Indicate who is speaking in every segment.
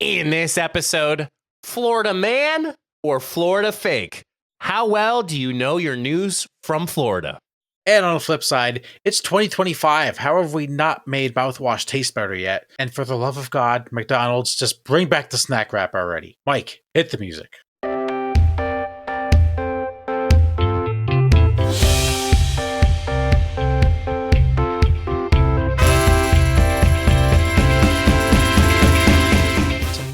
Speaker 1: In this episode, Florida man or Florida fake? How well do you know your news from Florida?
Speaker 2: And on the flip side, it's 2025. How have we not made mouthwash taste better yet? And for the love of God, McDonald's, just bring back the snack wrap already. Mike, hit the music.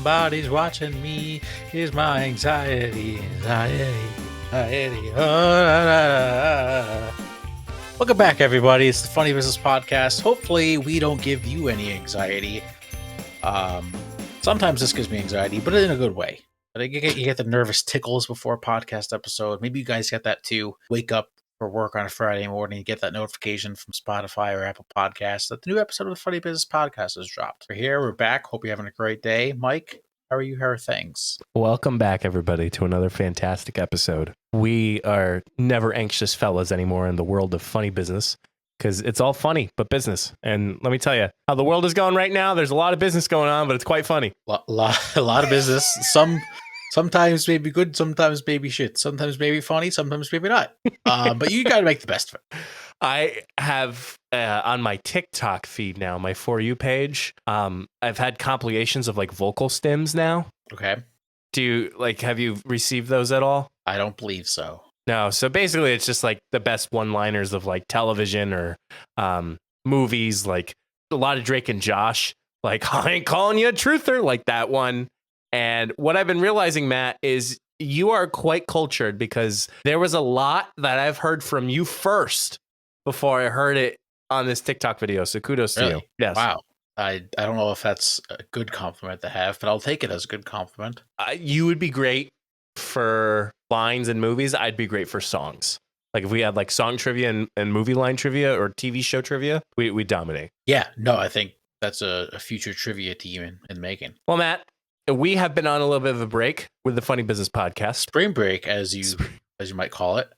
Speaker 2: Somebody's watching me. Here's my anxiety. Welcome back, everybody. It's the Funny Business Podcast. Hopefully, we don't give you any anxiety. Sometimes this gives me anxiety, but in a good way. But you get the nervous tickles before a podcast episode. Maybe you guys get that too. Wake up for work on a Friday morning, get that notification from Spotify or Apple Podcasts that the new episode of the Funny Business Podcast has dropped. We're here. We're back. Hope you're having a great day. Mike, how are you? How are things?
Speaker 1: Welcome back, everybody, to another fantastic episode. We are never anxious fellas anymore in the world of funny business because it's all funny, but business. And let me tell you, how the world is going right now, there's a lot of business going on, but it's quite funny.
Speaker 2: A lot of business. Sometimes maybe good, sometimes maybe shit. Sometimes maybe funny, sometimes maybe not. But you got to make the best of it.
Speaker 1: I have on my TikTok feed now, my For You page, I've had compilations of like vocal stems now.
Speaker 2: Okay.
Speaker 1: Have you received those at all?
Speaker 2: I don't believe so.
Speaker 1: No. So basically it's just like the best one-liners of like television or movies, like a lot of Drake and Josh, like I ain't calling you a truther, like that one. And what I've been realizing, Matt, is you are quite cultured because there was a lot that I've heard from you first before I heard it on this TikTok video. So kudos to you. Yes.
Speaker 2: Wow. I don't know if that's a good compliment to have, but I'll take it as a good compliment.
Speaker 1: You would be great for lines and movies. I'd be great for songs. Like if we had like song trivia and movie line trivia or TV show trivia, we dominate.
Speaker 2: Yeah. No, I think that's a future trivia team in the making.
Speaker 1: Well, Matt, we have been on a little bit of a break with the Funny Business Podcast.
Speaker 2: Spring break, as you might call it.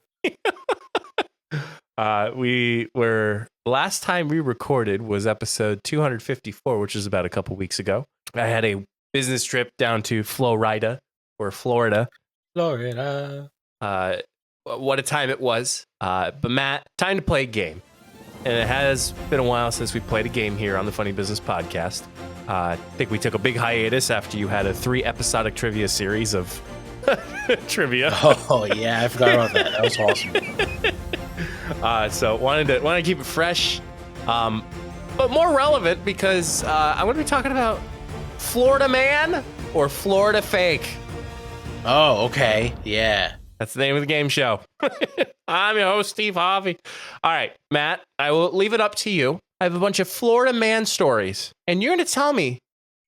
Speaker 1: Last time we recorded was episode 254, which is about a couple weeks ago. I had a business trip down to Florida. What a time it was. But Matt, time to play a game. And it has been a while since we played a game here on the Funny Business Podcast. I think we took a big hiatus after you had a 3 episodic trivia series of trivia.
Speaker 2: Oh yeah, I forgot about that. That was awesome.
Speaker 1: So wanted to keep it fresh, but more relevant because I'm going to be talking about Florida man or Florida fake.
Speaker 2: Oh, okay, yeah.
Speaker 1: That's the name of the game show. I'm your host, Steve Harvey. All right, Matt, I will leave it up to you. I have a bunch of Florida man stories, and you're going to tell me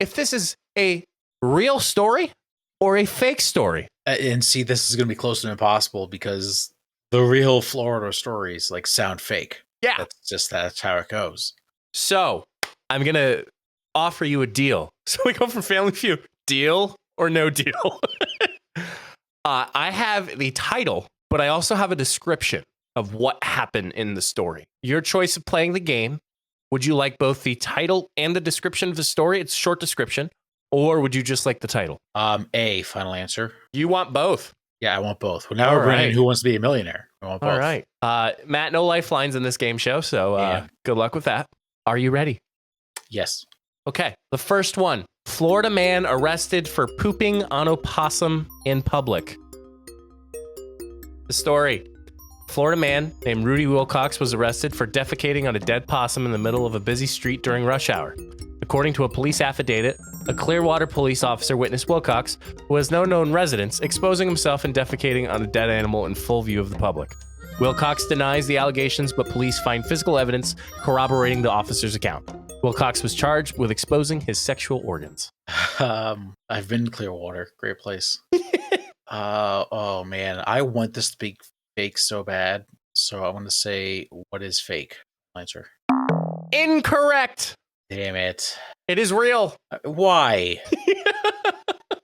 Speaker 1: if this is a real story or a fake story.
Speaker 2: And see, this is going to be close to impossible because the real Florida stories like sound fake.
Speaker 1: Yeah.
Speaker 2: That's how it goes.
Speaker 1: So I'm going to offer you a deal. So we go from Family Feud, deal or no deal. I have the title, but I also have a description of what happened in the story. Your choice of playing the game. Would you like both the title and the description of the story? It's a short description. Or would you just like the title?
Speaker 2: A, final answer.
Speaker 1: You want both?
Speaker 2: Yeah, I want both. Well, now we're bringing Who Wants to Be a Millionaire. I want both.
Speaker 1: All right. Matt, no lifelines in this game show, so good luck with that. Are you ready?
Speaker 2: Yes.
Speaker 1: Okay. The first one. Florida man arrested for pooping on a possum in public. The story. Florida man named Rudy Wilcox was arrested for defecating on a dead possum in the middle of a busy street during rush hour. According to a police affidavit, a Clearwater police officer witnessed Wilcox, who has no known residence, exposing himself and defecating on a dead animal in full view of the public. Wilcox denies the allegations, but police find physical evidence corroborating the officer's account. Wilcox was charged with exposing his sexual organs.
Speaker 2: I've been to Clearwater. Great place. Oh man, I want this to be fake so bad. So I want to say, what is fake? Answer.
Speaker 1: Incorrect.
Speaker 2: Damn it.
Speaker 1: It is real.
Speaker 2: Why?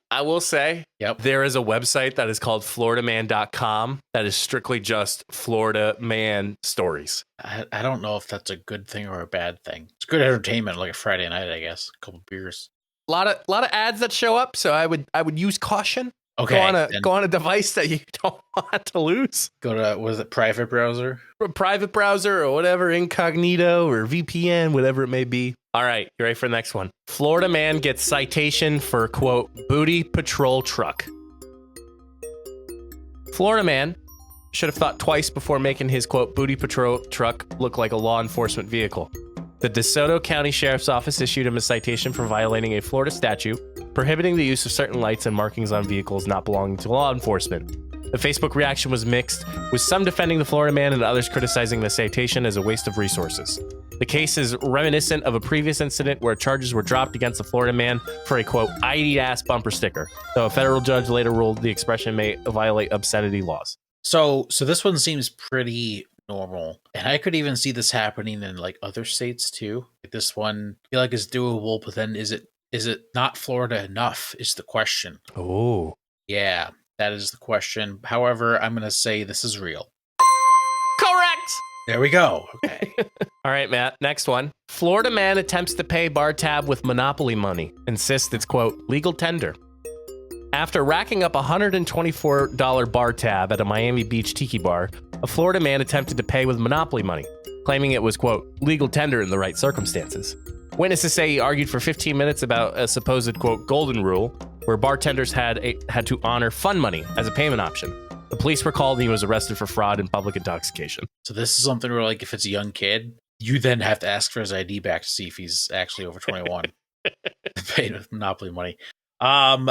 Speaker 1: I will say, there is a website that is called floridaman.com that is strictly just Florida man stories.
Speaker 2: I don't know if that's a good thing or a bad thing. It's good entertainment, like a Friday night, I guess. A couple beers.
Speaker 1: lot of ads that show up, so I would use caution.
Speaker 2: Okay.
Speaker 1: Go on a device that you don't want to lose.
Speaker 2: Go to, was it private browser?
Speaker 1: A private browser or whatever, incognito or VPN, whatever it may be. All right, you ready for the next one? Florida man gets citation for, quote, booty patrol truck. Florida man should have thought twice before making his, quote, booty patrol truck look like a law enforcement vehicle. The DeSoto County Sheriff's Office issued him a citation for violating a Florida statute prohibiting the use of certain lights and markings on vehicles not belonging to law enforcement. The Facebook reaction was mixed, with some defending the Florida man and others criticizing the citation as a waste of resources. The case is reminiscent of a previous incident where charges were dropped against the Florida man for a, quote, I eat ass bumper sticker, though a federal judge later ruled the expression may violate obscenity laws.
Speaker 2: So this one seems pretty normal, and I could even see this happening in like other states too. Like this one, I feel like is doable, but then is it not Florida enough? Is the question.
Speaker 1: Oh,
Speaker 2: Yeah, that is the question. However, I'm gonna say this is real.
Speaker 1: correct.
Speaker 2: There we go. Okay.
Speaker 1: All right, Matt. Next one. Florida man attempts to pay bar tab with Monopoly money. Insists it's, quote, legal tender. After racking up $124 bar tab at a Miami Beach tiki bar, a Florida man attempted to pay with Monopoly money, claiming it was, quote, legal tender in the right circumstances. Witnesses say he argued for 15 minutes about a supposed, quote, golden rule, where bartenders had to honor fun money as a payment option. The police were called and he was arrested for fraud and public intoxication.
Speaker 2: So this is something where, like, if it's a young kid, you then have to ask for his ID back to see if he's actually over 21. Paid with Monopoly money. I'm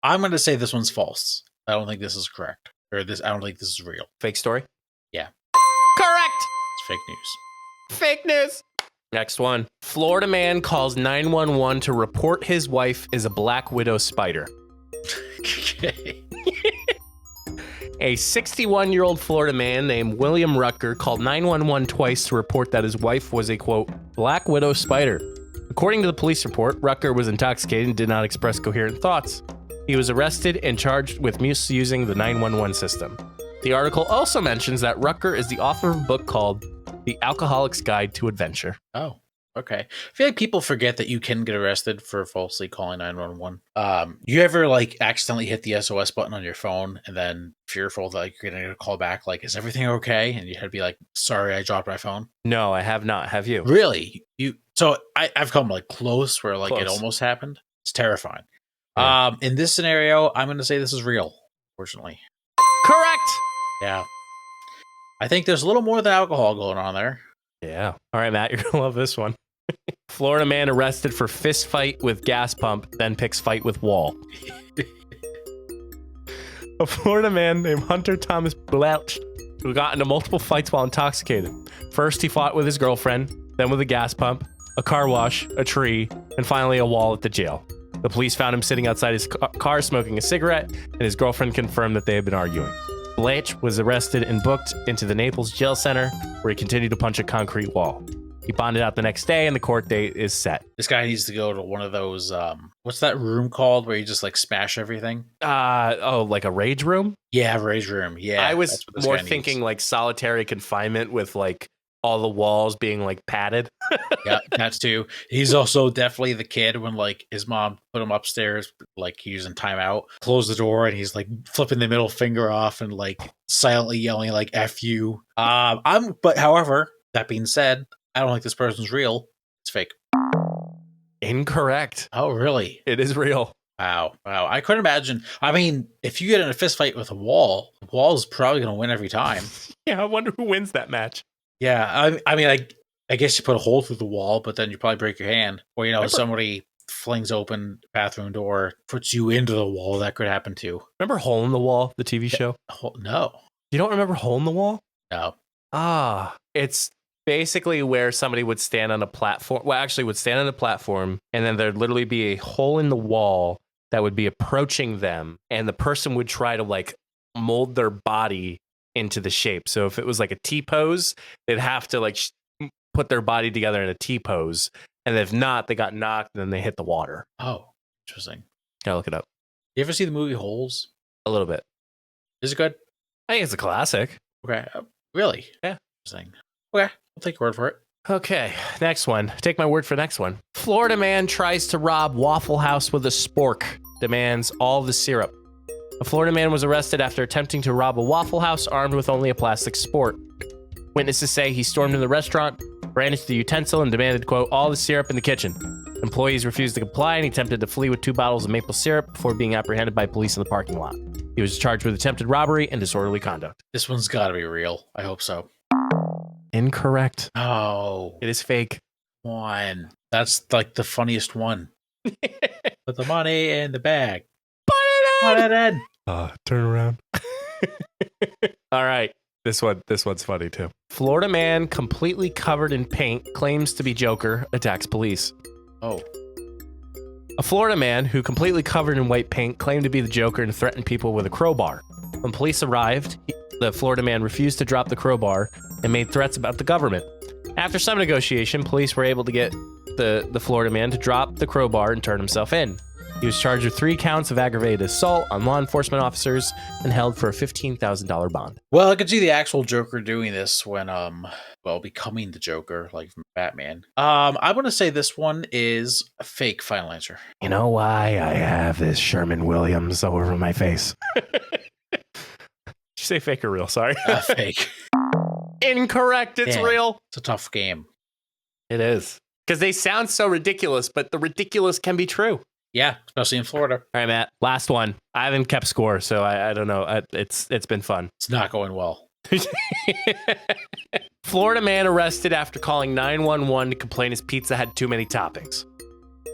Speaker 2: going to say this one's false. I don't think this is correct. I don't think this is real.
Speaker 1: Fake story?
Speaker 2: Yeah.
Speaker 1: Correct!
Speaker 2: It's fake news.
Speaker 1: Fake news! Next one. Florida man calls 911 to report his wife is a black widow spider.
Speaker 2: Okay.
Speaker 1: A 61-year-old Florida man named William Rucker called 911 twice to report that his wife was a, quote, black widow spider. According to the police report, Rucker was intoxicated and did not express coherent thoughts. He was arrested and charged with misusing the 911 system. The article also mentions that Rucker is the author of a book called The Alcoholic's Guide to Adventure.
Speaker 2: Oh, okay. I feel like people forget that you can get arrested for falsely calling 911. You ever like accidentally hit the SOS button on your phone and then fearful that like, you're going to get a call back, like, is everything okay? And you had to be like, sorry, I dropped my phone.
Speaker 1: No, I have not. Have you?
Speaker 2: Really? So I've come like close where like it
Speaker 1: Close.
Speaker 2: almost happened. It's terrifying.
Speaker 1: Yeah.
Speaker 2: In this scenario, I'm going to say this is real, fortunately.
Speaker 1: Correct!
Speaker 2: Yeah. I think there's a little more than alcohol going on there.
Speaker 1: Yeah. All right, Matt, you're going to love this one. Florida man arrested for fist fight with gas pump, then picks fight with wall. A Florida man named Hunter Thomas Blouch, who got into multiple fights while intoxicated. First, he fought with his girlfriend, then with a gas pump, a car wash, a tree, and finally a wall at the jail. The police found him sitting outside his car smoking a cigarette, and his girlfriend confirmed that they had been arguing. Blanche was arrested and booked into the Naples jail center, where he continued to punch a concrete wall. He bonded out the next day, and the court date is set.
Speaker 2: This guy needs to go to one of those, what's that room called where you just like smash everything?
Speaker 1: Like a rage room?
Speaker 2: Yeah, rage room. Yeah.
Speaker 1: I was
Speaker 2: that's what this
Speaker 1: more
Speaker 2: guy needs.
Speaker 1: thinking like solitary confinement with like all the walls being like padded.
Speaker 2: Yeah, that's too. He's also definitely the kid when like his mom put him upstairs, like he was in timeout, closed the door, and he's like flipping the middle finger off and like silently yelling like "F you." But however, that being said, I don't think this person's real. It's fake.
Speaker 1: Incorrect.
Speaker 2: Oh, really?
Speaker 1: It is real.
Speaker 2: Wow. I couldn't imagine. I mean, if you get in a fist fight with a wall, the wall's probably going to win every time.
Speaker 1: Yeah, I wonder who wins that match.
Speaker 2: Yeah, I mean, I guess you put a hole through the wall, but then you probably break your hand. Or, you know, somebody flings open the bathroom door, puts you into the wall. That could happen too.
Speaker 1: Remember Hole in the Wall, the TV show?
Speaker 2: No.
Speaker 1: You don't remember Hole in the Wall?
Speaker 2: No.
Speaker 1: It's basically where somebody would stand on a platform. Well, actually would stand on a platform, and then there'd literally be a hole in the wall that would be approaching them, and the person would try to like mold their body into the shape. So if it was like a T pose, they'd have to like put their body together in a T pose. And if not, they got knocked and then they hit the water.
Speaker 2: Oh, interesting.
Speaker 1: Gotta look it up.
Speaker 2: You ever see the movie Holes?
Speaker 1: A little bit.
Speaker 2: Is it good?
Speaker 1: I think it's a classic.
Speaker 2: Okay. Really?
Speaker 1: Yeah.
Speaker 2: Interesting. Okay. I'll take your word for it.
Speaker 1: Okay, next one. Take my word for next one. Florida man tries to rob Waffle House with a spork, demands all the syrup. A Florida man was arrested after attempting to rob a Waffle House armed with only a plastic spork. Witnesses say he stormed in the restaurant, brandished the utensil, and demanded, quote, all the syrup in the kitchen. Employees refused to comply, and he attempted to flee with 2 bottles of maple syrup before being apprehended by police in the parking lot. He was charged with attempted robbery and disorderly conduct.
Speaker 2: This one's got to be real. I hope so.
Speaker 1: Incorrect.
Speaker 2: Oh,
Speaker 1: It is fake.
Speaker 2: one. That's like the funniest one. Put the money in the bag. Put it in.
Speaker 1: Turn around. All right. This one's funny too. Florida man completely covered in paint claims to be Joker attacks police.
Speaker 2: Oh.
Speaker 1: A Florida man who completely covered in white paint claimed to be the Joker and threatened people with a crowbar. When police arrived, the Florida man refused to drop the crowbar and made threats about the government. After some negotiation, police were able to get the Florida man to drop the crowbar and turn himself in. He was charged with 3 counts of aggravated assault on law enforcement officers and held for a $15,000 bond.
Speaker 2: Well, I could see the actual Joker doing this when, becoming the Joker, like from Batman. I want to say this one is a fake. Final answer.
Speaker 1: You know why I have this Sherman Williams over my face? Did you say fake or real? Sorry.
Speaker 2: Fake.
Speaker 1: Incorrect. It's
Speaker 2: Damn.
Speaker 1: real.
Speaker 2: It's a tough game.
Speaker 1: It is. Because they sound so ridiculous, but the ridiculous can be true.
Speaker 2: Yeah, especially in Florida.
Speaker 1: All right, Matt. Last one. I haven't kept score, so I don't know. It's been fun.
Speaker 2: It's not going well.
Speaker 1: Florida man arrested after calling 911 to complain his pizza had too many toppings.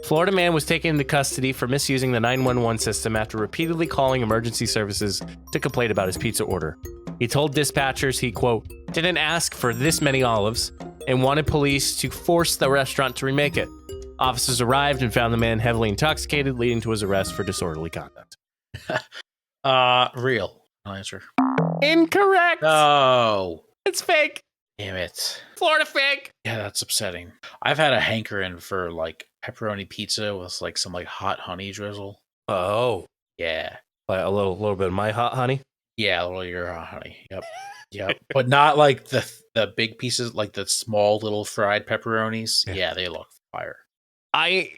Speaker 1: Florida man was taken into custody for misusing the 911 system after repeatedly calling emergency services to complain about his pizza order. He told dispatchers he, quote, didn't ask for this many olives and wanted police to force the restaurant to remake it. Officers arrived and found the man heavily intoxicated, leading to his arrest for disorderly conduct.
Speaker 2: Real. I'll answer.
Speaker 1: Incorrect.
Speaker 2: No.
Speaker 1: It's fake.
Speaker 2: Damn it.
Speaker 1: Florida fake.
Speaker 2: Yeah, that's upsetting. I've had a hankering for like pepperoni pizza with like some like hot honey drizzle.
Speaker 1: Oh.
Speaker 2: Yeah.
Speaker 1: Like a little bit of my hot honey.
Speaker 2: Yeah, a little of your hot honey. Yep. Yep. But not like the big pieces, like the small little fried pepperonis. Yeah, they look fire.
Speaker 1: I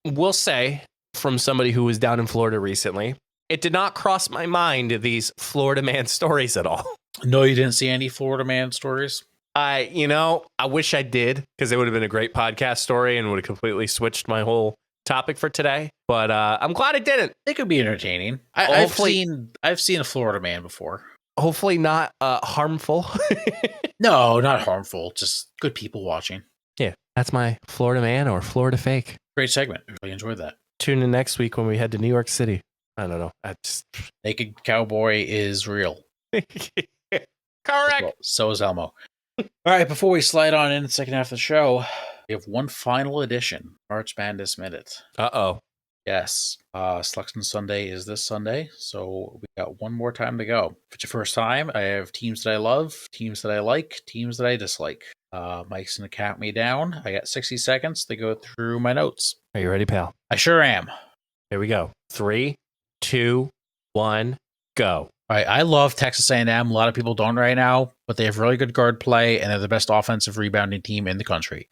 Speaker 1: will say, from somebody who was down in Florida recently, it did not cross my mind these Florida man stories at all.
Speaker 2: No, you didn't see any Florida man stories?
Speaker 1: I wish I did, because it would have been a great podcast story and would have completely switched my whole topic for today. But I'm glad it didn't.
Speaker 2: It could be entertaining. I've seen a Florida man before.
Speaker 1: Hopefully not harmful.
Speaker 2: No, not harmful. Just good people watching.
Speaker 1: Yeah, that's my Florida man or Florida fake.
Speaker 2: Great segment. Really enjoyed that.
Speaker 1: Tune in next week when we head to New York City. I don't know.
Speaker 2: Naked Cowboy is real.
Speaker 1: Correct.
Speaker 2: Well, so is Elmo. All right, before we slide on in the second half of the show, we have one final edition, March Madness Minute.
Speaker 1: Uh-oh.
Speaker 2: Yes, Selection Sunday is this Sunday, so we got one more time to go. If it's your first time, I have teams that I love, teams that I like, teams that I dislike. Mike's going to count me down. I got 60 seconds to go through my notes.
Speaker 1: Are you ready, pal?
Speaker 2: I sure am.
Speaker 1: Here we go. 3, 2, 1, go.
Speaker 2: All right, I love Texas A&M. A lot of people don't right now, but they have really good guard play, and they're the best offensive rebounding team in the country.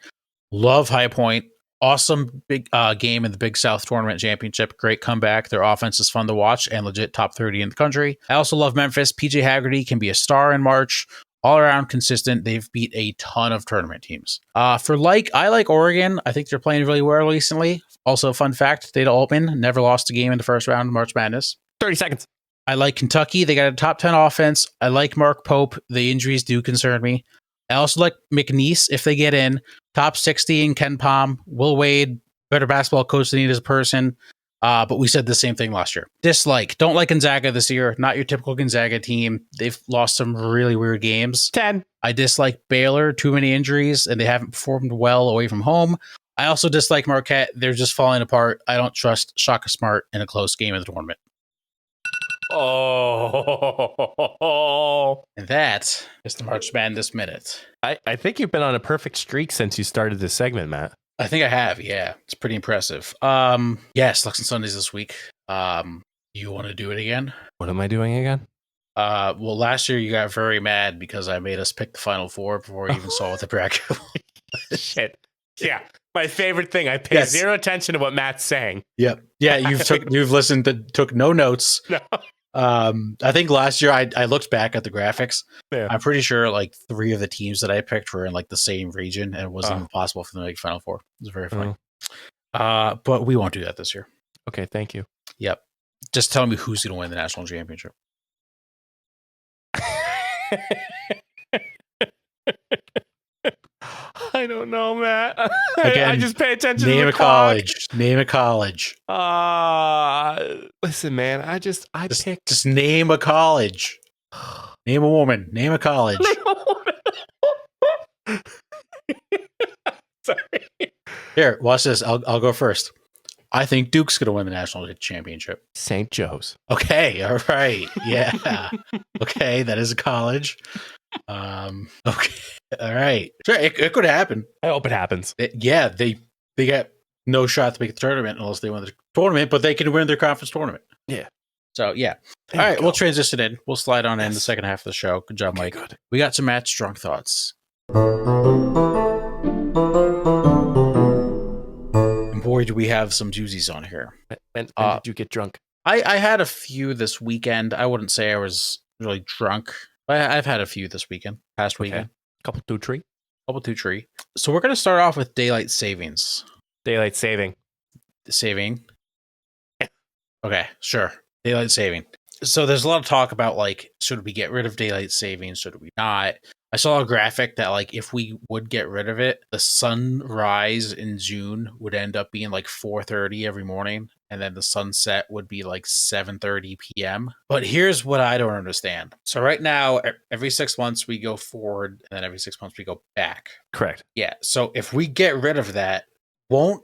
Speaker 2: Love High Point. Awesome big game in the Big South Tournament Championship. Great comeback. Their offense is fun to watch and legit top 30 in the country. I also love Memphis. PJ Haggerty can be a star in March. All around consistent. They've beat a ton of tournament teams. I like Oregon. I think they're playing really well recently. Also, fun fact, Theta Altman never lost a game in the first round of March Madness.
Speaker 1: 30 seconds.
Speaker 2: I like Kentucky. They got a top 10 offense. I like Mark Pope. The injuries do concern me. I also like McNeese if they get in. Top 60 in Ken Pom. Will Wade, better basketball coach than he is a person. But we said the same thing last year. Dislike. Don't like Gonzaga this year. Not your typical Gonzaga team. They've lost some really weird games.
Speaker 1: 10.
Speaker 2: I dislike Baylor. Too many injuries, and they haven't performed well away from home. I also dislike Marquette. They're just falling apart. I don't trust Shaka Smart in a close game of the tournament.
Speaker 1: Oh.
Speaker 2: And that is the March Madness Minute.
Speaker 1: I think you've been on a perfect streak since you started this segment, Matt.
Speaker 2: I think I have, yeah. It's pretty impressive. Selection Sundays this week. You want to do it again?
Speaker 1: What am I doing again?
Speaker 2: Well, last year you got very mad because I made us pick the Final Four before you even saw what the bracket was.
Speaker 1: Shit. Yeah. My favorite thing. I pay zero attention to what Matt's saying.
Speaker 2: Yep. Yeah, you've listened took no notes.
Speaker 1: No.
Speaker 2: I think last year I looked back at the graphics.
Speaker 1: Yeah.
Speaker 2: I'm pretty sure like 3 of the teams that I picked were in like the same region, and it wasn't even possible for them to make Final Four. It was very funny. But we won't do that this year.
Speaker 1: Okay, thank you.
Speaker 2: Yep. Just tell me who's going to win the national championship.
Speaker 1: I don't know, Matt.
Speaker 2: Again,
Speaker 1: I just pay attention
Speaker 2: name
Speaker 1: to the
Speaker 2: a college. Name a college.
Speaker 1: Listen, man. I pick.
Speaker 2: Just name a college. Name a woman. Name a college.
Speaker 1: Sorry.
Speaker 2: Here, watch this. I'll go first. I think Duke's going to win the national championship.
Speaker 1: St. Joe's.
Speaker 2: Okay. All right. Yeah. Okay. That is a college. Okay. All right. Sure. It could happen.
Speaker 1: I hope it happens.
Speaker 2: They got no shot to make the tournament unless they win the tournament, but they can win their conference tournament.
Speaker 1: Yeah.
Speaker 2: So, yeah. All right. We'll transition in. We'll slide on in the second half of the show. Good job, Mike.
Speaker 1: Good.
Speaker 2: We got some Matt's drunk thoughts. And boy, do we have some doozies on here.
Speaker 1: When did you get drunk?
Speaker 2: I had a few this weekend. I wouldn't say I was really drunk. I've had a few this weekend, past weekend.
Speaker 1: Couple, two, three.
Speaker 2: So we're going to start off with daylight savings.
Speaker 1: Daylight saving.
Speaker 2: Saving. Okay, sure. Daylight saving. So there's a lot of talk about, like, should we get rid of daylight savings? Should we not? I saw a graphic that, like, if we would get rid of it, the sunrise in June would end up being like 4:30 every morning, and then the sunset would be like 7:30 p.m. But here's what I don't understand. So right now, every 6 months we go forward, and then every 6 months we go back.
Speaker 1: Correct.
Speaker 2: Yeah. So if we get rid of that, won't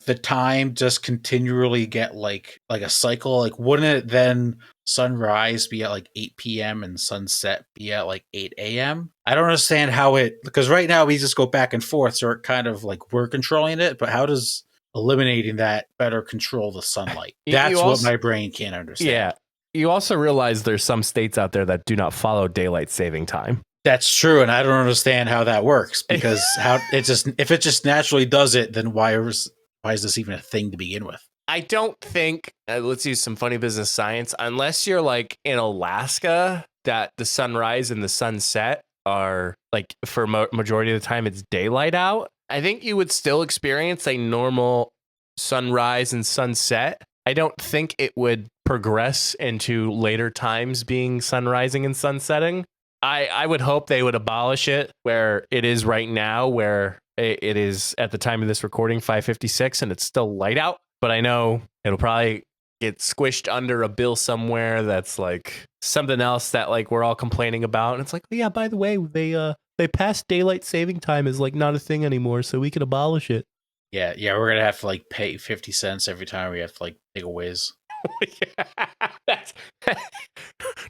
Speaker 2: the time just continually get like a cycle? Like, wouldn't it then sunrise be at like 8 p.m. and sunset be at like 8 a.m.? I don't understand how because right now we just go back and forth, so it kind of like we're controlling it, but how does eliminating that better control the sunlight? That's what my brain can't understand.
Speaker 1: Yeah. You also realize there's some states out there that do not follow daylight saving time.
Speaker 2: That's true, and I don't understand how that works, because if it just naturally does it, then why is this even a thing to begin with?
Speaker 1: I don't think, let's use some funny business science, unless you're like in Alaska, that the sunrise and the sunset are like, for majority of the time it's daylight out. I think you would still experience a normal sunrise and sunset. I don't think it would progress into later times being sunrising and sunsetting. I would hope they would abolish it where it is right now, where it is at the time of this recording 5:56 and it's still light out. But I know it'll probably get squished under a bill somewhere that's like something else that like we're all complaining about. And it's like, yeah, by the way, they passed daylight saving time is like not a thing anymore, so we can abolish it.
Speaker 2: Yeah, we're gonna have to like pay 50 cents every time we have to like take a whiz.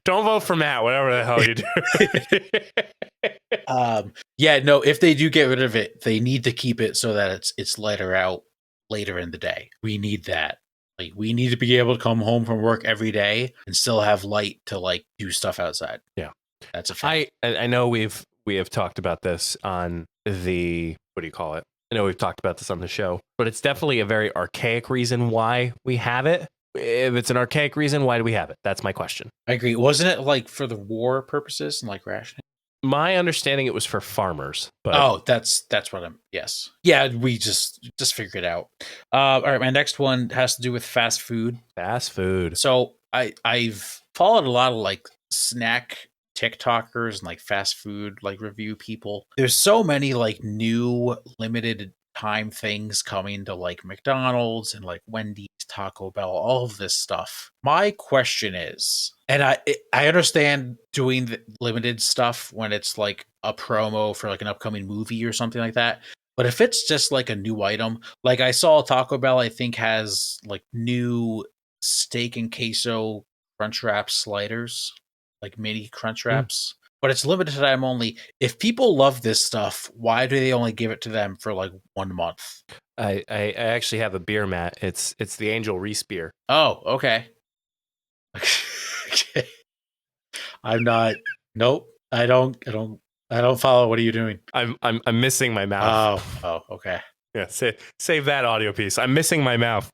Speaker 1: Don't vote for Matt, whatever the hell you do.
Speaker 2: Yeah, no, if they do get rid of it, they need to keep it so that it's lighter out later in the day. We need that. Like, we need to be able to come home from work every day and still have light to like do stuff outside.
Speaker 1: Yeah,
Speaker 2: that's a fact.
Speaker 1: I know we have talked about this on the, what do you call it? I know we've talked about this on the show, but it's definitely a very archaic reason why we have it. If it's an archaic reason, why do we have it? That's my question.
Speaker 2: I agree. Wasn't it like for the war purposes and like rationing?
Speaker 1: My understanding, it was for farmers. But
Speaker 2: that's what I'm. Yes. Yeah, we just figured it out. All right, my next one has to do with fast food.
Speaker 1: Fast food.
Speaker 2: So I've followed a lot of like snack TikTokers and like fast food like review people. There's so many like new limited time things coming to like McDonald's and like Wendy's, Taco Bell, all of this stuff. My question is, and I understand doing the limited stuff when it's like a promo for like an upcoming movie or something like that, but if it's just like a new item, like I saw Taco Bell I think has like new steak and queso crunch wrap sliders, like mini crunch wraps. But it's limited time only. If people love this stuff, why do they only give it to them for like 1 month?
Speaker 1: I actually have a beer, Matt. It's the Angel Reese beer.
Speaker 2: Oh, okay. Okay. I'm not. Nope. I don't I don't follow. What are you doing?
Speaker 1: I'm missing my mouth.
Speaker 2: Okay.
Speaker 1: Yeah, save that audio piece. I'm missing my mouth.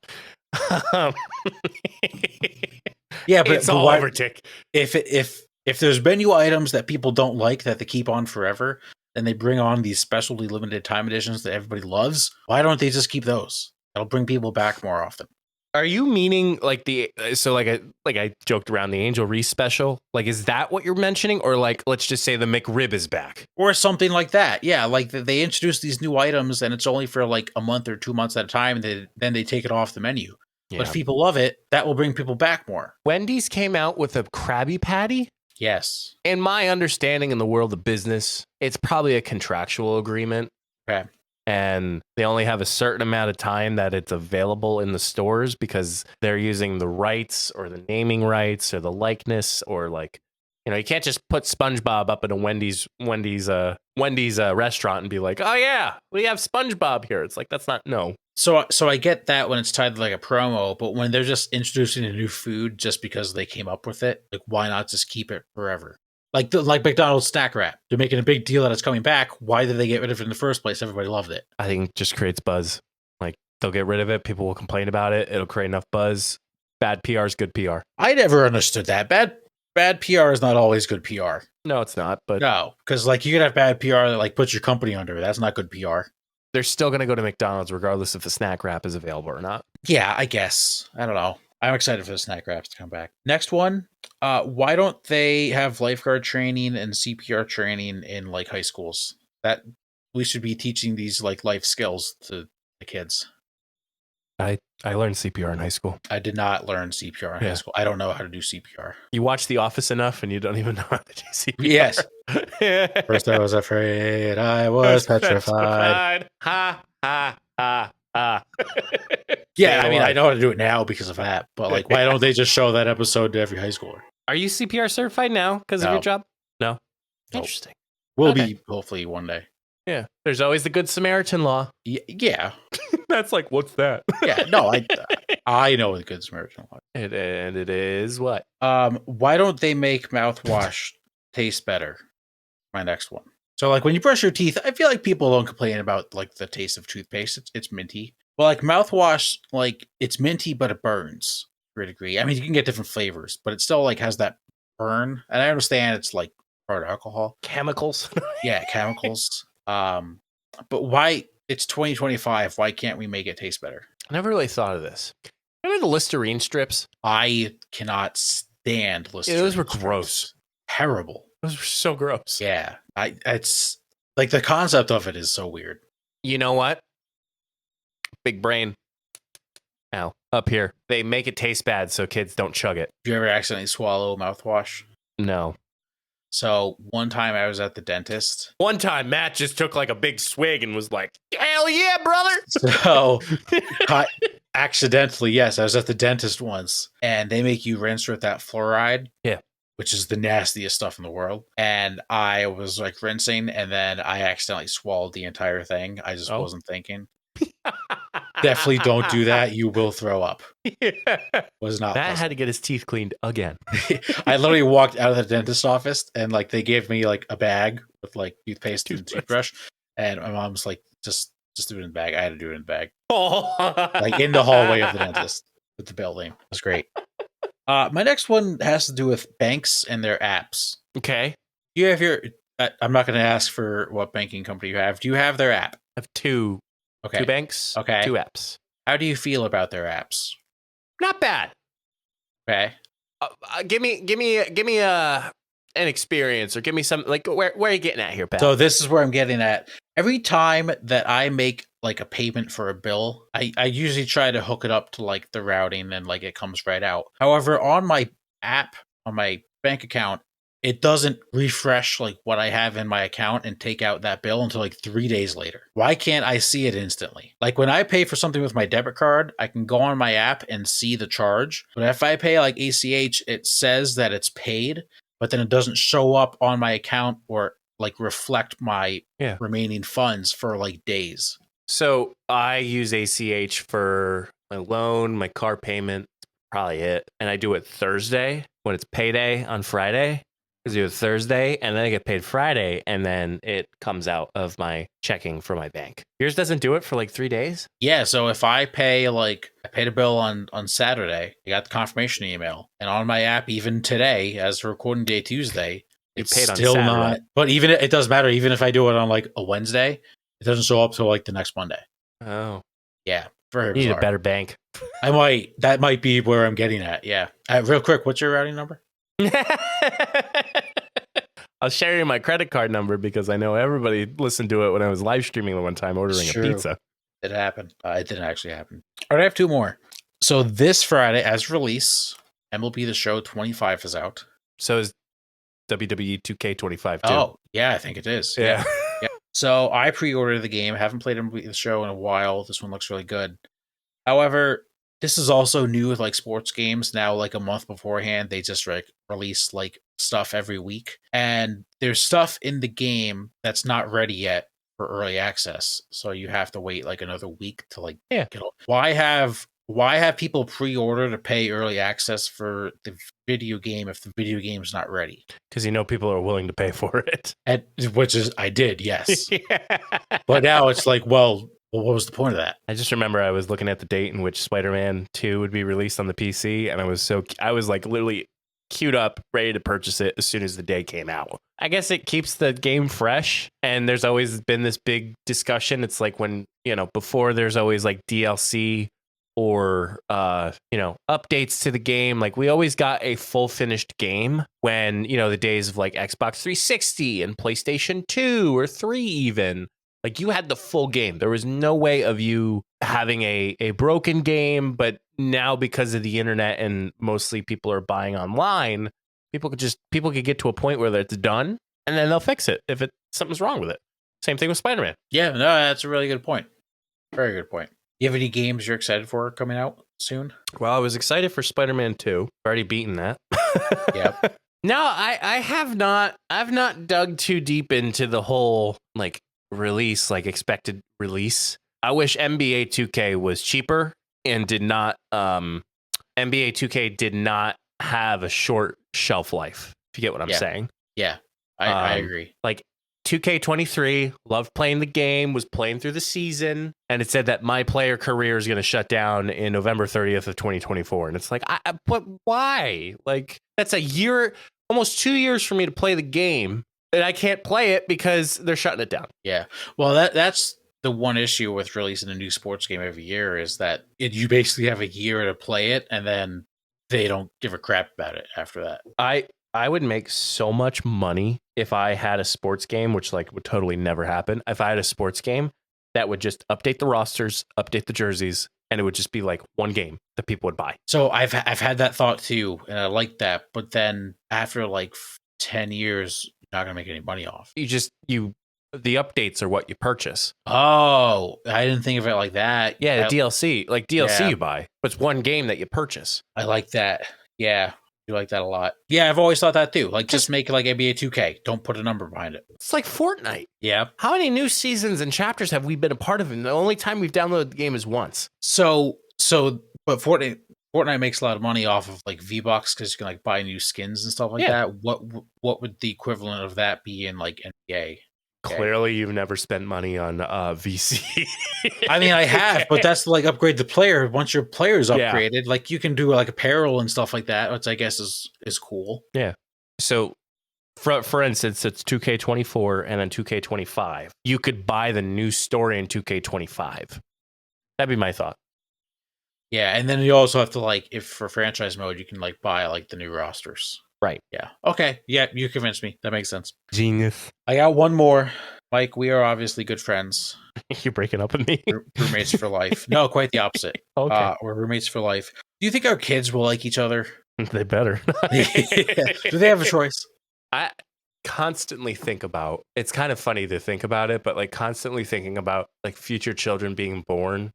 Speaker 2: Yeah, but
Speaker 1: It's all
Speaker 2: why,
Speaker 1: over, Tick.
Speaker 2: if there's menu items that people don't like that they keep on forever, and they bring on these specialty limited time editions that everybody loves, why don't they just keep those? That'll bring people back more often.
Speaker 1: Are you meaning like I joked around the Angel Reese special? Like, is that what you're mentioning, or like let's just say the McRib is back,
Speaker 2: or something like that? Yeah, like they introduce these new items, and it's only for like a month or 2 months at a time, and then they take it off the menu.
Speaker 1: Yeah.
Speaker 2: But if people love it, that will bring people back more.
Speaker 1: Wendy's came out with a Krabby Patty.
Speaker 2: Yes.
Speaker 1: In my understanding in the world of business, it's probably a contractual agreement.
Speaker 2: Okay.
Speaker 1: And they only have a certain amount of time that it's available in the stores because they're using the rights or the naming rights or the likeness or like, you can't just put SpongeBob up in a Wendy's restaurant and be like, oh yeah, we have SpongeBob here. It's like, that's not, no.
Speaker 2: So I get that when it's tied to like a promo, but when they're just introducing a new food just because they came up with it, like why not just keep it forever? Like McDonald's snack wrap. They're making a big deal that it's coming back. Why did they get rid of it in the first place? Everybody loved it.
Speaker 1: I think it just creates buzz. Like they'll get rid of it. People will complain about it. It'll create enough buzz. Bad PR is good PR.
Speaker 2: I never understood that. Bad PR is not always good PR.
Speaker 1: No, it's not. But
Speaker 2: no, because like you could have bad PR that like puts your company under it. That's not good PR.
Speaker 1: They're still going to go to McDonald's regardless if the snack wrap is available or not.
Speaker 2: Yeah, I guess. I don't know. I'm excited for the snack wraps to come back. Next one. Why don't they have lifeguard training and CPR training in like high schools? That we should be teaching these like life skills to the kids.
Speaker 1: I learned CPR in high school.
Speaker 2: I did not learn CPR in high school. I don't know how to do CPR.
Speaker 1: You watch The Office enough and you don't even know how to do CPR.
Speaker 2: Yes. First I was afraid, I was petrified.
Speaker 1: Ha, ha, ha, ha.
Speaker 2: Yeah, I mean, I know how to do it now because of that. But like, why don't they just show that episode to every high schooler?
Speaker 1: Are you CPR certified now because of your job? No.
Speaker 2: Nope.
Speaker 1: Interesting.
Speaker 2: Will be hopefully one day.
Speaker 1: Yeah. There's always the Good Samaritan law.
Speaker 2: Yeah.
Speaker 1: That's like, what's that?
Speaker 2: Yeah. No, I know the Good Samaritan law.
Speaker 1: And it is what?
Speaker 2: Why don't they make mouthwash taste better? My next one. So like when you brush your teeth, I feel like people don't complain about like the taste of toothpaste. It's minty. Well, like mouthwash, like it's minty, but it burns to a degree. I mean, you can get different flavors, but it still like has that burn. And I understand it's like part alcohol,
Speaker 1: chemicals.
Speaker 2: Yeah, chemicals. But why? It's 2025. Why can't we make it taste better?
Speaker 1: I never really thought of this. Remember the Listerine strips?
Speaker 2: I cannot stand Listerine.
Speaker 1: Those were gross.
Speaker 2: Terrible.
Speaker 1: Those were so gross.
Speaker 2: Yeah. It's like the concept of it is so weird.
Speaker 1: You know what? Big brain. Ow. Up here. They make it taste bad so kids don't chug it.
Speaker 2: Do you ever accidentally swallow mouthwash?
Speaker 1: No.
Speaker 2: So one time I was at the dentist.
Speaker 1: One time Matt just took like a big swig and was like, hell yeah, brother.
Speaker 2: So accidentally, yes, I was at the dentist once and they make you rinse with that fluoride.
Speaker 1: Yeah.
Speaker 2: Which is the nastiest stuff in the world. And I was like rinsing and then I accidentally swallowed the entire thing. I just wasn't thinking. Definitely don't do that. You will throw up.
Speaker 1: Yeah.
Speaker 2: Was not
Speaker 1: Matt
Speaker 2: pleasant.
Speaker 1: had to get his teeth cleaned again.
Speaker 2: I literally walked out of the dentist office and like they gave me like a bag with like toothpaste and toothbrush. And my mom's like, just do it in the bag. I had to do it in the bag. Like in the hallway of the dentist with the building. It was great. My next one has to do with banks and their apps.
Speaker 1: Okay.
Speaker 2: You have your. I'm not going to ask for what banking company you have. Do you have their app?
Speaker 1: I have two.
Speaker 2: Okay.
Speaker 1: 2 banks.
Speaker 2: Okay.
Speaker 1: 2 apps.
Speaker 2: How do you feel about their apps?
Speaker 1: Not bad.
Speaker 2: Okay.
Speaker 1: Give me an experience or give me some like where are you getting at here, Pat?
Speaker 2: So this is where I'm getting at. Every time that I make like a payment for a bill, I usually try to hook it up to like the routing and like it comes right out. However, on my app, on my bank account, it doesn't refresh like what I have in my account and take out that bill until like 3 days later. Why can't I see it instantly? Like when I pay for something with my debit card, I can go on my app and see the charge. But if I pay like ACH, it says that it's paid, but then it doesn't show up on my account or like reflect my remaining funds for like days.
Speaker 1: So I use ACH for my loan, my car payment, probably it. And I do it Thursday when it's payday on Friday. Because you do it Thursday, and then I get paid Friday, and then it comes out of my checking for my bank. Yours doesn't do it for like 3 days?
Speaker 2: Yeah, so if I pay I paid a bill on Saturday, I got the confirmation email, and on my app even today, as recording day Tuesday,
Speaker 1: You
Speaker 2: it's
Speaker 1: paid on
Speaker 2: still
Speaker 1: Saturday.
Speaker 2: not. But even it doesn't matter. Even if I do it on like a Wednesday, it doesn't show up till like the next Monday.
Speaker 1: Oh.
Speaker 2: Yeah, very
Speaker 1: You need
Speaker 2: bizarre.
Speaker 1: a better bank.
Speaker 2: That might be where I'm getting at. Yeah. Real quick, what's your routing number?
Speaker 1: I'll share you my credit card number because I know everybody listened to it when I was live streaming the one time ordering a pizza.
Speaker 2: It happened. It didn't actually happen. All right, I have 2 more. So this Friday, as release, MLB The Show 25 is out.
Speaker 1: So is WWE 2K25 too.
Speaker 2: Oh, yeah, I think it is.
Speaker 1: Yeah.
Speaker 2: Yeah. So I pre-ordered the game. Haven't played MLB The Show in a while. This one looks really good. However, this is also new with like sports games. Now, like a month beforehand, they just release like stuff every week. And there's stuff in the game that's not ready yet for early access. So you have to wait like another week to like get it. Why have people pre-order to pay early access for the video game if the video game's not ready?
Speaker 1: Because people are willing to pay for it.
Speaker 2: Which is I did, yes.
Speaker 1: Yeah.
Speaker 2: But now it's like, well, what was the point of that?
Speaker 1: I just remember I was looking at the date in which Spider-Man 2 would be released on the PC, and I was like literally queued up, ready to purchase it as soon as the day came out. I guess it keeps the game fresh, and there's always been this big discussion. It's like when, before there's always like DLC or updates to the game. Like we always got a full finished game when, the days of like Xbox 360 and PlayStation 2 or 3 even. Like you had the full game. There was no way of you having a broken game, but now because of the internet and mostly people are buying online, people could get to a point where it's done and then they'll fix it if something's wrong with it. Same thing with Spider-Man.
Speaker 2: Yeah, no, that's a really good point. Very good point. You have any games you're excited for coming out soon?
Speaker 1: Well, I was excited for Spider-Man 2. Already beaten that.
Speaker 2: Yep.
Speaker 1: No, I have not. I've not dug too deep into the whole like release, like expected release. I wish NBA 2K was cheaper and did not NBA 2K did not have a short shelf life, if you get what I'm saying.
Speaker 2: Yeah, I agree.
Speaker 1: Like 2K23, loved playing the game, was playing through the season, and it said that my player career is going to shut down in November 30th of 2024. And it's like, but why? Like, that's a year, almost 2 years for me to play the game, and I can't play it because they're shutting it down.
Speaker 2: Yeah. Well, that's the one issue with releasing a new sports game every year is that you basically have a year to play it, and then they don't give a crap about it after that.
Speaker 1: I would make so much money if I had a sports game, which like would totally never happen. If I had a sports game that would just update the rosters, update the jerseys, and it would just be like one game that people would buy.
Speaker 2: So I've had that thought too, and I like that. But then after like 10 years, you're not gonna make any money off.
Speaker 1: The updates are what you purchase.
Speaker 2: Oh, I didn't think of it like that.
Speaker 1: Yeah, the DLC, like DLC you buy, but it's one game that you purchase.
Speaker 2: I like that. Yeah. You like that a lot. Yeah, I've always thought that too. Like, just make it like NBA 2K. Don't put a number behind it.
Speaker 1: It's like Fortnite.
Speaker 2: Yeah.
Speaker 1: How many new seasons and chapters have we been a part of? And the only time we've downloaded the game is once.
Speaker 2: But Fortnite makes a lot of money off of like V-Bucks because you can like buy new skins and stuff like that. What would the equivalent of that be in like NBA?
Speaker 1: Clearly, you've never spent money on VC.
Speaker 2: I mean, I have, but that's like upgrade the player. Once your player's upgraded, like you can do like apparel and stuff like that, which I guess is cool.
Speaker 1: Yeah. So, for instance, it's 2K24 and then 2K25. You could buy the new story in 2K25. That'd be my thought.
Speaker 2: Yeah, and then you also have to like, if for franchise mode, you can like buy like the new rosters.
Speaker 1: Right.
Speaker 2: Yeah. Okay. Yeah, you convinced me. That makes sense.
Speaker 1: Genius.
Speaker 2: I got one more. Mike, we are obviously good friends.
Speaker 1: You're breaking up with me?
Speaker 2: Roommates for life. No, quite the opposite.
Speaker 1: Okay.
Speaker 2: We're roommates for life. Do you think our kids will like each other?
Speaker 1: They better.
Speaker 2: Do they have a choice?
Speaker 1: I constantly think about, it's kind of funny to think about it, but like constantly thinking about like future children being born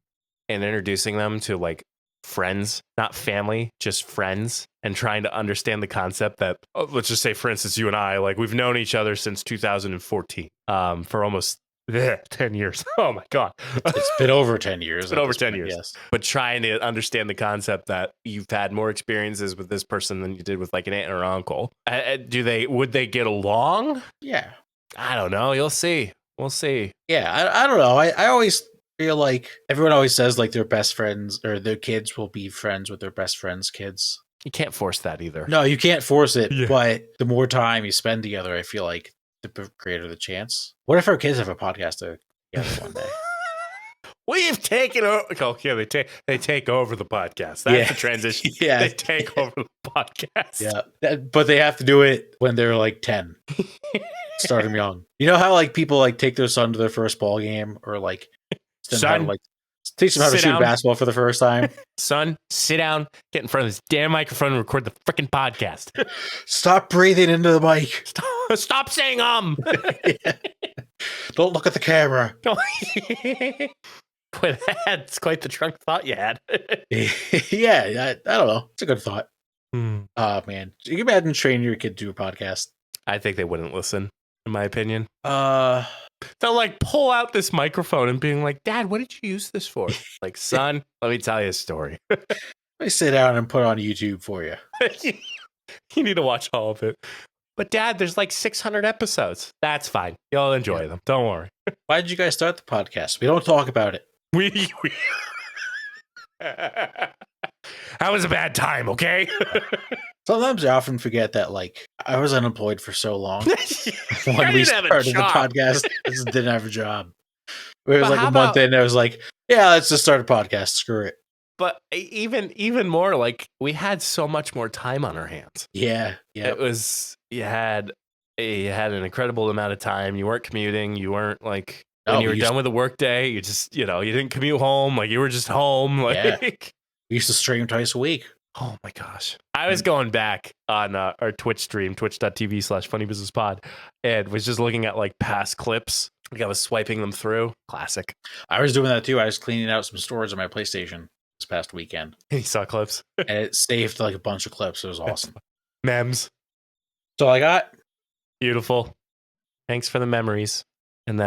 Speaker 1: and introducing them to like friends, not family, just friends, and trying to understand the concept that, let's just say, for instance, you and I, like we've known each other since 2014, for almost 10 years. Oh my God.
Speaker 2: It's been over 10 years.
Speaker 1: It's been over 10
Speaker 2: point,
Speaker 1: years.
Speaker 2: yes.
Speaker 1: But trying to understand the concept that you've had more experiences with this person than you did with like an aunt or uncle. Would they get along?
Speaker 2: Yeah.
Speaker 1: I don't know. You'll see. We'll see.
Speaker 2: Yeah, I don't know. I always feel like everyone always says like their best friends or their kids will be friends with their best friends' kids.
Speaker 1: You can't force that either.
Speaker 2: No, you can't force it.
Speaker 1: Yeah.
Speaker 2: But the more time you spend together, I feel like the greater the chance. What if our kids have a podcast together one day?
Speaker 1: We've taken over. Okay, they take over the podcast. That's the transition.
Speaker 2: Yeah.
Speaker 1: They take over the podcast.
Speaker 2: Yeah. But they have to do it when they're like 10. Start them young. You know how like people like take their son to their first ball game or like teach them how to shoot basketball for the first time.
Speaker 1: Son, sit down, get in front of this damn microphone and record the freaking podcast.
Speaker 2: Stop breathing into the mic.
Speaker 1: Stop saying
Speaker 2: Yeah. Don't look at the camera.
Speaker 1: That's quite the drunk thought you had.
Speaker 2: Yeah, I don't know. It's a good thought. Oh man, you can imagine training your kid to do a podcast.
Speaker 1: I think they wouldn't listen, in my opinion.
Speaker 2: They'll
Speaker 1: like pull out this microphone and being like, "Dad, what did you use this for?" Like, son, let me tell you a story.
Speaker 2: Let me sit down and put it on YouTube for you.
Speaker 1: You need to watch all of it. But Dad, there's like 600 episodes. That's fine. You'll enjoy them. Don't worry.
Speaker 2: Why did you guys start the podcast? We don't talk about it.
Speaker 1: We That was a bad time, okay?
Speaker 2: Sometimes I often forget that, like, I was unemployed for so long. When we started the podcast, I just didn't have a job. It was like a month in, I was like, yeah, let's just start a podcast. Screw it.
Speaker 1: But even more, like, we had so much more time on our hands.
Speaker 2: Yeah.
Speaker 1: It was, you had an incredible amount of time. You weren't commuting. You weren't, like, when you were done with the work day, you just, you didn't commute home. Like, you were just home. Like,
Speaker 2: yeah. We used to stream twice a week.
Speaker 1: Oh my gosh. I was going back on our Twitch stream, twitch.tv/funnybusinesspod, and was just looking at like past clips. Like I was swiping them through. Classic.
Speaker 2: I was doing that too. I was cleaning out some storage on my PlayStation this past weekend.
Speaker 1: And you saw clips.
Speaker 2: And it saved like a bunch of clips. It was awesome.
Speaker 1: Memes.
Speaker 2: That's all I got.
Speaker 1: Beautiful. Thanks for the memories. And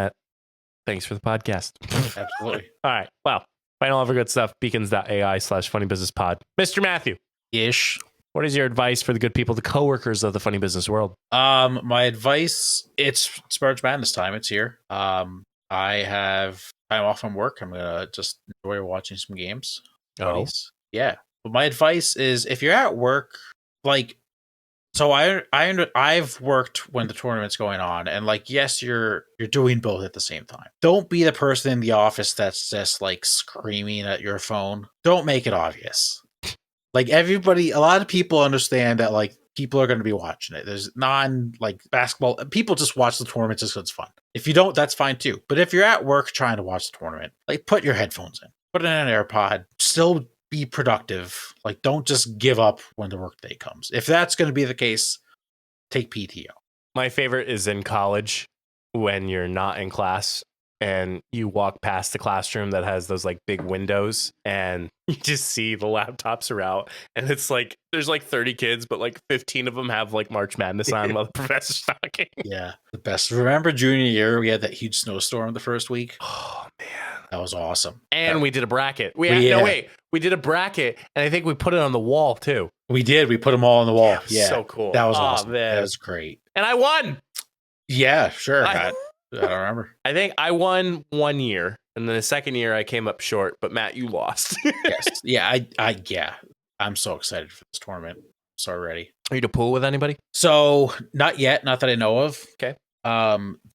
Speaker 1: thanks for the podcast.
Speaker 2: Absolutely.
Speaker 1: All right. Well. Find all of our good stuff, beacons.ai/funnybusinesspod. Mr. Matthew.
Speaker 2: Ish.
Speaker 1: What is your advice for the good people, the coworkers of the funny business world?
Speaker 2: My advice, it's March Madness time. It's here. I have time off from work. I'm going to just enjoy watching some games.
Speaker 1: Oh.
Speaker 2: Yeah. But my advice is if you're at work, like, so I've worked when the tournament's going on, and like, yes, you're doing both at the same time. Don't be the person in the office that's just like screaming at your phone. Don't make it obvious. Like everybody, a lot of people understand that like people are going to be watching it. There's like basketball. People just watch the tournament just because it's fun. If you don't, that's fine too. But if you're at work trying to watch the tournament, like put your headphones in, put in an AirPod, still be productive. Like, don't just give up when the workday comes. If that's going to be the case, take PTO.
Speaker 1: My favorite is in college when you're not in class and you walk past the classroom that has those like big windows and you just see the laptops are out and it's like there's like 30 kids, but like 15 of them have like March Madness on while the professor's talking.
Speaker 2: Yeah, the best. Remember junior year, we had that huge snowstorm the first week.
Speaker 1: Oh man,
Speaker 2: that was awesome.
Speaker 1: And we did a bracket. We did a bracket, and I think we put it on the wall too.
Speaker 2: We did. We put them all on the wall. Yeah,
Speaker 1: so cool.
Speaker 2: That was awesome.
Speaker 1: Man.
Speaker 2: That was great.
Speaker 1: And I won.
Speaker 2: Yeah, sure. I don't remember.
Speaker 1: I think I won one year, and then the second year I came up short. But Matt, you lost.
Speaker 2: Yes. Yeah. I'm so excited for this tournament. So ready.
Speaker 1: Are you to pool with anybody?
Speaker 2: So not yet. Not that I know of.
Speaker 1: Okay.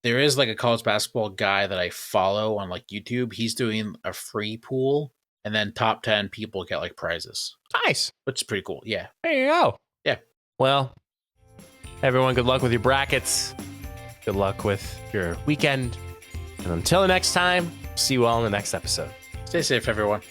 Speaker 2: There is like a college basketball guy that I follow on like YouTube. He's doing a free pool, and then top 10 people get like prizes.
Speaker 1: Nice.
Speaker 2: Which is pretty cool. Yeah.
Speaker 1: There you go.
Speaker 2: Yeah.
Speaker 1: Well, everyone, good luck with your brackets. Good luck with your weekend. And until the next time, see you all in the next episode.
Speaker 2: Stay safe, everyone.